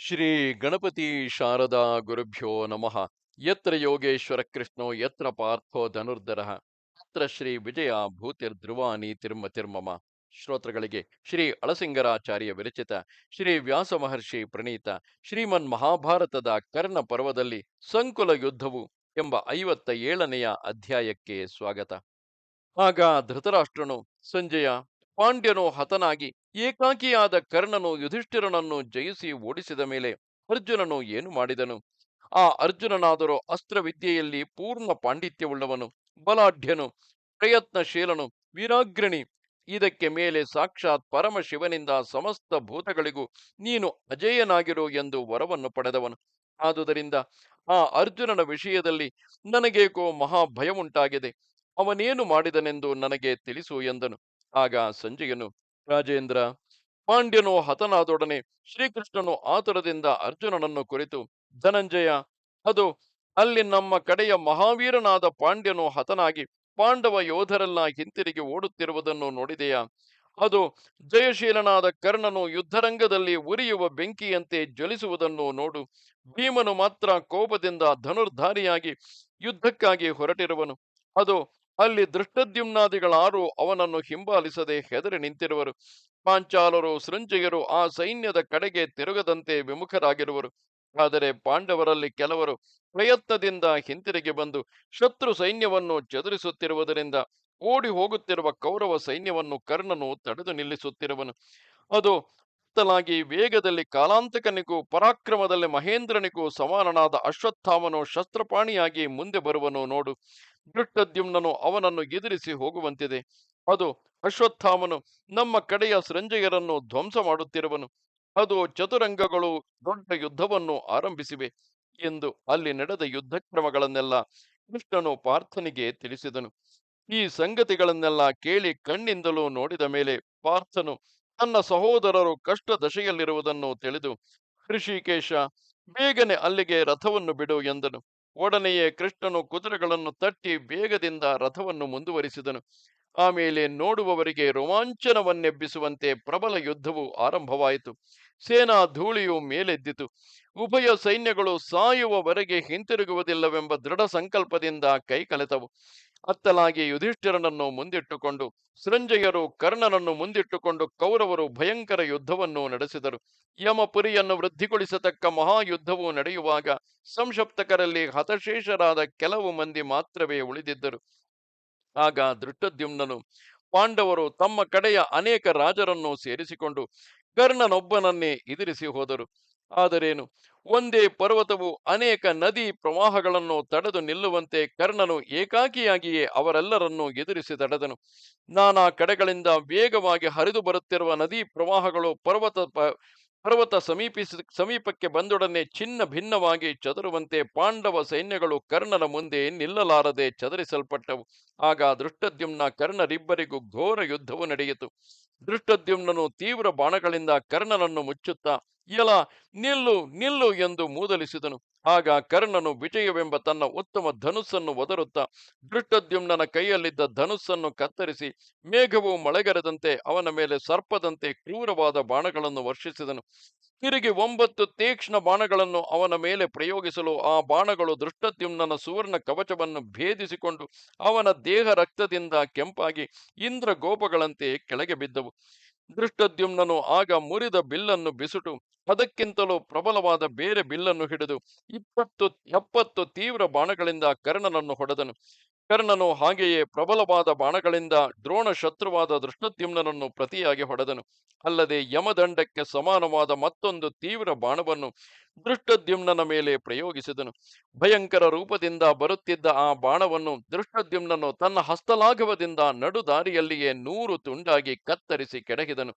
ಶ್ರೀ ಗಣಪತಿ ಶಾರದಾ ಗುರುಭ್ಯೋ ನಮಃ. ಯತ್ರ ಯೋಗೇಶ್ವರ ಕೃಷ್ಣೋ ಯತ್ರ ಪಾರ್ಥೋ ಧನುರ್ಧರಃ ತತ್ರ ಶ್ರೀ ವಿಜಯ ಭೂತಿರ್ಧ್ರುವ ನೀತಿರ್ಮತಿರ್ಮಮ. ಶ್ರೋತೃಗಳಿಗೆ ಶ್ರೀ ಅಳಸಿಂಗರಾಚಾರ್ಯ ವಿರಚಿತ ಶ್ರೀ ವ್ಯಾಸ ಮಹರ್ಷಿ ಪ್ರಣೀತ ಶ್ರೀಮನ್ ಮಹಾಭಾರತದ ಕರ್ಣ ಪರ್ವದಲ್ಲಿ ಸಂಕುಲ ಯುದ್ಧವು ಎಂಬ 57ನೆಯ ಅಧ್ಯಾಯಕ್ಕೆ ಸ್ವಾಗತ. ಆಗ ಧೃತರಾಷ್ಟ್ರನು ಸಂಜಯ, ಪಾಂಡ್ಯನು ಹತನಾಗಿ ಏಕಾಕಿಯಾದ ಕರ್ಣನು ಯುಧಿಷ್ಠಿರನನ್ನು ಜಯಿಸಿ ಓಡಿಸಿದ ಮೇಲೆ ಅರ್ಜುನನು ಏನು ಮಾಡಿದನು? ಆ ಅರ್ಜುನನಾದರೂ ಅಸ್ತ್ರವಿದ್ಯೆಯಲ್ಲಿ ಪೂರ್ಣ ಪಾಂಡಿತ್ಯವುಳ್ಳವನು, ಬಲಾಢ್ಯನು, ಪ್ರಯತ್ನಶೀಲನು, ವೀರಾಗ್ರಣಿ. ಇದಕ್ಕೆ ಮೇಲೆ ಸಾಕ್ಷಾತ್ ಪರಮಶಿವನಿಂದ ಸಮಸ್ತ ಭೂತಗಳಿಗೂ ನೀನು ಅಜೇಯನಾಗಿರು ಎಂದು ವರವನ್ನು ಪಡೆದವನು. ಆದುದರಿಂದ ಆ ಅರ್ಜುನನ ವಿಷಯದಲ್ಲಿ ನನಗೇಕೋ ಮಹಾಭಯವುಂಟಾಗಿದೆ. ಅವನೇನು ಮಾಡಿದನೆಂದು ನನಗೆ ತಿಳಿಸು ಎಂದನು. ಆಗ ಸಂಜಯನು, ರಾಜೇಂದ್ರ, ಪಾಂಡ್ಯನು ಹತನಾದೊಡನೆ ಶ್ರೀಕೃಷ್ಣನು ಆತುರದಿಂದ ಅರ್ಜುನನನ್ನು ಕುರಿತು, ಧನಂಜಯ, ಅದು ಅಲ್ಲಿ ನಮ್ಮ ಕಡೆಯ ಮಹಾವೀರನಾದ ಪಾಂಡ್ಯನು ಹತನಾಗಿ ಪಾಂಡವ ಯೋಧರೆಲ್ಲ ಹಿಂತಿರುಗಿ ಓಡುತ್ತಿರುವುದನ್ನು ನೋಡಿದೆಯಾ? ಅದು ಜಯಶೀಲನಾದ ಕರ್ಣನು ಯುದ್ಧರಂಗದಲ್ಲಿ ಉರಿಯುವ ಬೆಂಕಿಯಂತೆ ಜ್ವಲಿಸುವುದನ್ನು ನೋಡು. ಭೀಮನು ಮಾತ್ರ ಕೋಪದಿಂದ ಧನುರ್ಧಾರಿಯಾಗಿ ಯುದ್ಧಕ್ಕಾಗಿ ಹೊರಟಿರುವನು. ಅದು ಅಲ್ಲಿ ದೃಷ್ಟದ್ಯುಮ್ನಾದಿಗಳಾರು ಅವನನ್ನು ಹಿಂಬಾಲಿಸದೆ ಹೆದರಿ ನಿಂತಿರುವರು. ಪಾಂಚಾಲರು, ಸೃಂಜಯರು ಆ ಸೈನ್ಯದ ಕಡೆಗೆ ತಿರುಗದಂತೆ ವಿಮುಖರಾಗಿರುವರು. ಆದರೆ ಪಾಂಡವರಲ್ಲಿ ಕೆಲವರು ಪ್ರಯತ್ನದಿಂದ ಹಿಂತಿರುಗಿ ಬಂದು ಶತ್ರು ಸೈನ್ಯವನ್ನು ಚದುರಿಸುತ್ತಿರುವುದರಿಂದ ಓಡಿ ಹೋಗುತ್ತಿರುವ ಕೌರವ ಸೈನ್ಯವನ್ನು ಕರ್ಣನು ತಡೆದು ನಿಲ್ಲಿಸುತ್ತಿರುವನು. ಅದು ಬದಲಾಗಿ ವೇಗದಲ್ಲಿ ಕಾಲಾಂತಕನಿಗೂ ಪರಾಕ್ರಮದಲ್ಲಿ ಮಹೇಂದ್ರನಿಗೂ ಸಮಾನನಾದ ಅಶ್ವತ್ಥಾಮನು ಶಸ್ತ್ರಪಾಣಿಯಾಗಿ ಮುಂದೆ ಬರುವನು ನೋಡು. ದೃಷ್ಟದ್ಯುಮ್ನನು ಅವನನ್ನು ಎದುರಿಸಿ ಹೋಗುವಂತಿದೆ. ಅದು ಅಶ್ವತ್ಥಾಮನು ನಮ್ಮ ಕಡೆಯ ಸೃಂಜಯರನ್ನು ಧ್ವಂಸ ಮಾಡುತ್ತಿರುವನು. ಅದು ಚತುರಂಗಗಳು ದೊಡ್ಡ ಯುದ್ಧವನ್ನು ಆರಂಭಿಸಿವೆ ಎಂದು ಅಲ್ಲಿ ನಡೆದ ಯುದ್ಧ ಕ್ರಮಗಳನ್ನೆಲ್ಲ ಕೃಷ್ಣನು ಪಾರ್ಥನಿಗೆ ತಿಳಿಸಿದನು. ಈ ಸಂಗತಿಗಳನ್ನೆಲ್ಲ ಕೇಳಿ ಕಣ್ಣಿಂದಲೂ ನೋಡಿದ ಮೇಲೆ ಪಾರ್ಥನು ತನ್ನ ಸಹೋದರರು ಕಷ್ಟ ದಶೆಯಲ್ಲಿರುವುದನ್ನು ತಿಳಿದು, ಋಷಿಕೇಶ, ಬೇಗನೆ ಅಲ್ಲಿಗೆ ರಥವನ್ನು ಬಿಡು ಎಂದನು. ಒಡನೆಯೇ ಕೃಷ್ಣನು ಕುದುರೆಗಳನ್ನು ತಟ್ಟಿ ವೇಗದಿಂದ ರಥವನ್ನು ಮುಂದುವರಿಸಿದನು. ಆಮೇಲೆ ನೋಡುವವರಿಗೆ ರೋಮಾಂಚನವನ್ನೆಬ್ಬಿಸುವಂತೆ ಪ್ರಬಲ ಯುದ್ಧವು ಆರಂಭವಾಯಿತು. ಸೇನಾ ಧೂಳಿಯು ಮೇಲೆದ್ದಿತು. ಉಭಯ ಸೈನ್ಯಗಳು ಸಾಯುವವರೆಗೆ ಹಿಂತಿರುಗುವುದಿಲ್ಲವೆಂಬ ದೃಢ ಸಂಕಲ್ಪದಿಂದ ಕೈಕಲೆತವು. ಅತ್ತಲಾಗಿ ಯುಧಿಷ್ಠಿರನನ್ನು ಮುಂದಿಟ್ಟುಕೊಂಡು, ಸೃಂಜಯರು ಕರ್ಣನನ್ನು ಮುಂದಿಟ್ಟುಕೊಂಡು ಕೌರವರು ಭಯಂಕರ ಯುದ್ಧವನ್ನು ನಡೆಸಿದರು. ಯಮಪುರಿಯನ್ನು ವೃದ್ಧಿಗೊಳಿಸತಕ್ಕ ಮಹಾಯುದ್ಧವು ನಡೆಯುವಾಗ ಸಂಶಪ್ತಕರಲ್ಲಿ ಹತಶೇಷರಾದ ಕೆಲವು ಮಂದಿ ಮಾತ್ರವೇ ಉಳಿದಿದ್ದರು. ಆಗ ದೃಷ್ಟದ್ಯುಮ್ನನು, ಪಾಂಡವರು ತಮ್ಮ ಕಡೆಯ ಅನೇಕ ರಾಜರನ್ನು ಸೇರಿಸಿಕೊಂಡು ಕರ್ಣನೊಬ್ಬನನ್ನೇ ಎದುರಿಸಿ ಹೋದರು. ಆದರೇನು, ಒಂದೇ ಪರ್ವತವು ಅನೇಕ ನದಿ ಪ್ರವಾಹಗಳನ್ನು ತಡೆದು ನಿಲ್ಲುವಂತೆ ಕರ್ಣನು ಏಕಾಕಿಯಾಗಿಯೇ ಅವರೆಲ್ಲರನ್ನೂ ಎದುರಿಸಿ ತಡೆದನು. ನಾನಾ ಕಡೆಗಳಿಂದ ವೇಗವಾಗಿ ಹರಿದು ಬರುತ್ತಿರುವ ನದಿ ಪ್ರವಾಹಗಳು ಪರ್ವತ ಸಮೀಪಕ್ಕೆ ಬಂದೊಡನೆ ಚಿನ್ನ ಭಿನ್ನವಾಗಿ ಚದುರುವಂತೆ ಪಾಂಡವ ಸೈನ್ಯಗಳು ಕರ್ಣನ ಮುಂದೆ ನಿಲ್ಲಲಾರದೆ ಚದರಿಸಲ್ಪಟ್ಟವು. ಆಗ ದೃಷ್ಟದ್ಯುಮ್ನ ಕರ್ಣರಿಬ್ಬರಿಗೂ ಘೋರ ಯುದ್ಧವು ನಡೆಯಿತು. ದೃಷ್ಟದ್ಯುಮ್ನನು ತೀವ್ರ ಬಾಣಗಳಿಂದ ಕರ್ಣನನ್ನು ಮುಚ್ಚುತ್ತಾ, ಎಲ, ನಿಲ್ಲು ನಿಲ್ಲು ಎಂದು ಮೂದಲಿಸಿದನು. ಆಗ ಕರ್ಣನು ವಿಜಯವೆಂಬ ತನ್ನ ಉತ್ತಮ ಧನುಸ್ಸನ್ನು ಒದರುತ್ತಾ ದೃಷ್ಟದ್ಯುಮ್ನನ ಕೈಯಲ್ಲಿದ್ದ ಧನುಸ್ಸನ್ನು ಕತ್ತರಿಸಿ ಮೇಘವು ಮಳೆಗರೆದಂತೆ ಅವನ ಮೇಲೆ ಸರ್ಪದಂತೆ ಕ್ರೂರವಾದ ಬಾಣಗಳನ್ನು ವರ್ಷಿಸಿದನು. ತಿರುಗಿ 9 ತೀಕ್ಷ್ಣ ಬಾಣಗಳನ್ನು ಅವನ ಮೇಲೆ ಪ್ರಯೋಗಿಸಲು ಆ ಬಾಣಗಳು ದೃಷ್ಟದ್ಯುಮ್ನನ ಸುವರ್ಣ ಕವಚವನ್ನು ಭೇದಿಸಿಕೊಂಡು ಅವನ ದೇಹ ರಕ್ತದಿಂದ ಕೆಂಪಾಗಿ ಇಂದ್ರ ಗೋಪಗಳಂತೆ ಕೆಳಗೆ ಬಿದ್ದವು. ದೃಷ್ಟದ್ಯುಮ್ನನು ಆಗ ಮುರಿದ ಬಿಲ್ಲನ್ನು ಬಿಸುಟು ಅದಕ್ಕಿಂತಲೂ ಪ್ರಬಲವಾದ ಬೇರೆ ಬಿಲ್ಲನ್ನು ಹಿಡಿದು 20-70 ತೀವ್ರ ಬಾಣಗಳಿಂದ ಕರ್ಣನನ್ನು ಹೊಡೆದನು. ಕರ್ಣನು ಹಾಗೆಯೇ ಪ್ರಬಲವಾದ ಬಾಣಗಳಿಂದ ದ್ರೋಣ ಶತ್ರುವಾದ ದೃಷ್ಟದ್ಯುಮ್ನನನ್ನು ಪ್ರತಿಯಾಗಿ ಹೊಡೆದನು. ಅಲ್ಲದೆ ಯಮದಂಡಕ್ಕೆ ಸಮಾನವಾದ ಮತ್ತೊಂದು ತೀವ್ರ ಬಾಣವನ್ನು ದೃಷ್ಟದ್ಯುಮ್ನನ ಮೇಲೆ ಪ್ರಯೋಗಿಸಿದನು. ಭಯಂಕರ ರೂಪದಿಂದ ಬರುತ್ತಿದ್ದ ಆ ಬಾಣವನ್ನು ದೃಷ್ಟದ್ಯುಮ್ನನು ತನ್ನ ಹಸ್ತಲಾಘವದಿಂದ ನಡುದಾರಿಯಲ್ಲಿಯೇ 100 ತುಂಡಾಗಿ ಕತ್ತರಿಸಿ ಕೆಡಹಿದನು.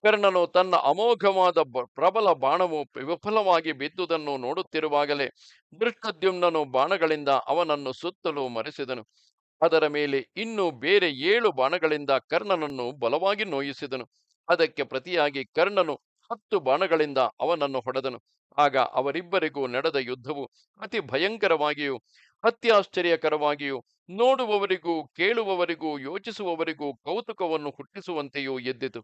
ಕರ್ಣನು ತನ್ನ ಅಮೋಘವಾದ ಪ್ರಬಲ ಬಾಣವು ವಿಫಲವಾಗಿ ಬಿದ್ದುದನ್ನು ನೋಡುತ್ತಿರುವಾಗಲೇ ದೃಷ್ಟದ್ಯುಮ್ನನು ಬಾಣಗಳಿಂದ ಅವನನ್ನು ಸುತ್ತಲೂ ಮರೆಸಿದನು. ಅದರ ಮೇಲೆ ಇನ್ನೂ ಬೇರೆ 7 ಬಾಣಗಳಿಂದ ಕರ್ಣನನ್ನು ಬಲವಾಗಿ ನೋಯಿಸಿದನು. ಅದಕ್ಕೆ ಪ್ರತಿಯಾಗಿ ಕರ್ಣನು 10 ಬಾಣಗಳಿಂದ ಅವನನ್ನು ಹೊಡೆದನು. ಆಗ ಅವರಿಬ್ಬರಿಗೂ ನಡೆದ ಯುದ್ಧವು ಅತಿ ಭಯಂಕರವಾಗಿಯೂ ಅತ್ಯಾಶ್ಚರ್ಯಕರವಾಗಿಯೂ ನೋಡುವವರಿಗೂ ಕೇಳುವವರಿಗೂ ಯೋಚಿಸುವವರಿಗೂ ಕೌತುಕವನ್ನು ಹುಟ್ಟಿಸುವಂತೆಯೂ ಎದ್ದಿತು.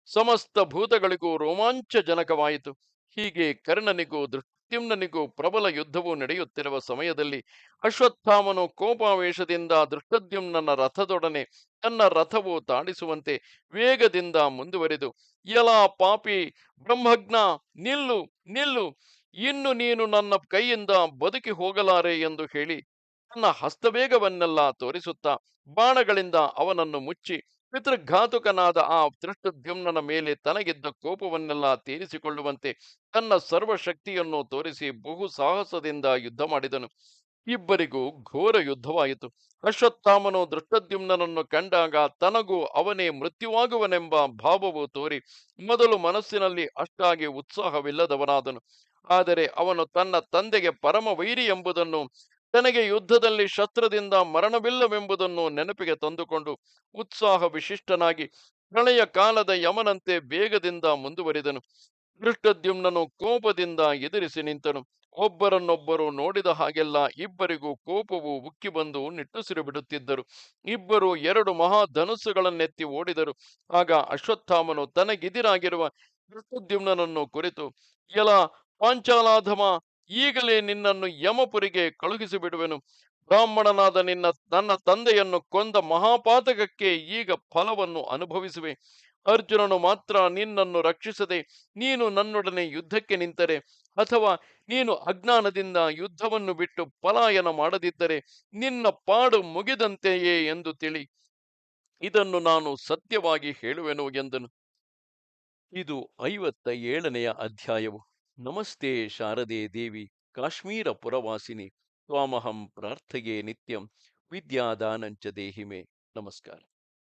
ಸಮಸ್ತ ಭೂತಗಳಿಗೂ ರೋಮಾಂಚಜನಕವಾಯಿತು. ಹೀಗೆ ಕರ್ಣನಿಗೂ ಧೃಷ್ಟದ್ಯುಮ್ನನಿಗೂ ಪ್ರಬಲ ಯುದ್ಧವು ನಡೆಯುತ್ತಿರುವ ಸಮಯದಲ್ಲಿ ಅಶ್ವತ್ಥಾಮನು ಕೋಪಾವೇಶದಿಂದ ಧೃಷ್ಟದ್ಯುಮ್ನನ ರಥದೊಡನೆ ತನ್ನ ರಥವು ತಾಡಿಸುವಂತೆ ವೇಗದಿಂದ ಮುಂದುವರಿದು, ಎಲಾ ಪಾಪಿ ಬ್ರಹ್ಮಜ್ಞ, ನಿಲ್ಲು ನಿಲ್ಲು, ಇನ್ನು ನೀನು ನನ್ನ ಕೈಯಿಂದ ಬದುಕಿ ಹೋಗಲಾರೆ ಎಂದು ಹೇಳಿ ತನ್ನ ಹಸ್ತವೇಗವನ್ನೆಲ್ಲ ತೋರಿಸುತ್ತಾ ಬಾಣಗಳಿಂದ ಅವನನ್ನು ಮುಚ್ಚಿ ಪಿತೃಘಾತುಕನಾದ ಆ ಧೃಷ್ಟದ್ಯುಮ್ನನ ಮೇಲೆ ತನಗಿದ್ದ ಕೋಪವನ್ನೆಲ್ಲ ತೀರಿಸಿಕೊಳ್ಳುವಂತೆ ತನ್ನ ಸರ್ವಶಕ್ತಿಯನ್ನು ತೋರಿಸಿ ಬಹು ಸಾಹಸದಿಂದ ಯುದ್ಧ ಮಾಡಿದನು. ಇಬ್ಬರಿಗೂ ಘೋರ ಯುದ್ಧವಾಯಿತು. ಅಶ್ವತ್ಥಾಮನು ಧೃಷ್ಟದ್ಯುಮ್ನನನ್ನು ಕಂಡಾಗ ತನಗೂ ಅವನೇ ಮೃತ್ಯುವಾಗುವನೆಂಬ ಭಾವವು ತೋರಿ ಮೊದಲು ಮನಸ್ಸಿನಲ್ಲಿ ಅಷ್ಟಾಗಿ ಉತ್ಸಾಹವಿಲ್ಲದವನಾದನು. ಆದರೆ ಅವನು ತನ್ನ ತಂದೆಗೆ ಪರಮ ವೈರಿ ಎಂಬುದನ್ನು, ತನಗೆ ಯುದ್ಧದಲ್ಲಿ ಶಸ್ತ್ರದಿಂದ ಮರಣವಿಲ್ಲವೆಂಬುದನ್ನು ನೆನಪಿಗೆ ತಂದುಕೊಂಡು ಉತ್ಸಾಹ ವಿಶಿಷ್ಟನಾಗಿ ಪ್ರಳಯ ಕಾಲದ ಯಮನಂತೆ ವೇಗದಿಂದ ಮುಂದುವರಿದನು. ಧೃಷ್ಟದ್ಯುಮ್ನನು ಕೋಪದಿಂದ ಎದುರಿಸಿ ನಿಂತನು. ಒಬ್ಬರನ್ನೊಬ್ಬರು ನೋಡಿದ ಹಾಗೆಲ್ಲ ಇಬ್ಬರಿಗೂ ಕೋಪವು ಉಕ್ಕಿ ಬಂದು ನಿಟ್ಟುಸಿರು ಬಿಡುತ್ತಿದ್ದರು. ಇಬ್ಬರು ಎರಡು ಮಹಾಧನುಸ್ಸುಗಳನ್ನೆತ್ತಿ ಓಡಿದರು. ಆಗ ಅಶ್ವತ್ಥಾಮನು ತನಗಿದಿರಾಗಿರುವ ಧೃಷ್ಟದ್ಯುಮ್ನನನ್ನು ಕುರಿತು, ಎಲ ಪಾಂಚಾಲಾಧಮ, ಈಗಲೇ ನಿನ್ನನ್ನು ಯಮಪುರಿಗೆ ಕಳುಹಿಸಿ ಬಿಡುವೆನು. ಬ್ರಾಹ್ಮಣನಾದ ನನ್ನ ತಂದೆಯನ್ನು ಕೊಂದ ಮಹಾಪಾತಕಕ್ಕೆ ಈಗ ಫಲವನ್ನು ಅನುಭವಿಸುವೆ. ಅರ್ಜುನನು ಮಾತ್ರ ನಿನ್ನನ್ನು ರಕ್ಷಿಸದೆ ನೀನು ನನ್ನೊಡನೆ ಯುದ್ಧಕ್ಕೆ ನಿಂತರೆ, ಅಥವಾ ನೀನು ಅಜ್ಞಾನದಿಂದ ಯುದ್ಧವನ್ನು ಬಿಟ್ಟು ಪಲಾಯನ ಮಾಡದಿದ್ದರೆ ನಿನ್ನ ಪಾಡು ಮುಗಿದಂತೆಯೇ ಎಂದು ತಿಳಿ. ಇದನ್ನು ನಾನು ಸತ್ಯವಾಗಿ ಹೇಳುವೆನು ಎಂದನು. ಇದು 57ನೆಯ ಅಧ್ಯಾಯವು. ನಮಸ್ತೆ ಶಾರದೆ ದೇವಿ, ಕಾಶ್ಮೀರ ಪುರವಾಸಿನಿ, ತ್ವಾಮಹಂ ಪ್ರಾರ್ಥೆಯೇ ನಿತ್ಯಂ, ವಿದ್ಯಾದಾನಂಚ ದೇಹಿಮೆ. ನಮಸ್ಕಾರ.